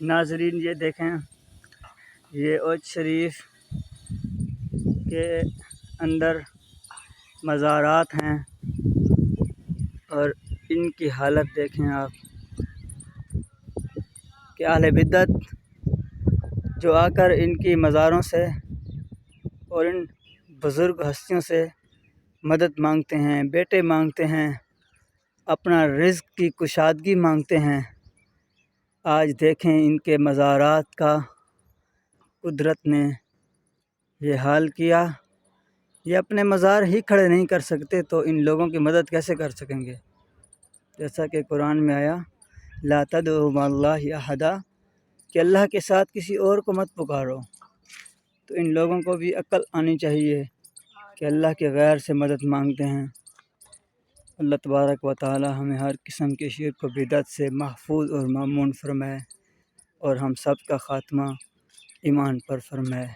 ناظرین یہ دیکھیں، یہ اوج شریف کے اندر مزارات ہیں اور ان کی حالت دیکھیں آپ کہ اہل بدعت جو آ کر ان کی مزاروں سے اور ان بزرگ ہستیوں سے مدد مانگتے ہیں، بیٹے مانگتے ہیں، اپنا رزق کی کشادگی مانگتے ہیں، آج دیکھیں ان کے مزارات کا قدرت نے یہ حال کیا۔ یہ اپنے مزار ہی کھڑے نہیں کر سکتے تو ان لوگوں کی مدد کیسے کر سکیں گے؟ جیسا کہ قرآن میں آیا لا تدعوا مع اللہ احدا، کہ اللہ کے ساتھ کسی اور کو مت پکارو۔ تو ان لوگوں کو بھی عقل آنی چاہیے کہ اللہ کے غیر سے مدد مانگتے ہیں۔ اللہ تبارک و تعالی ہمیں ہر قسم کے شرک و بدعت سے محفوظ اور مامون فرمائے اور ہم سب کا خاتمہ ایمان پر فرمائے۔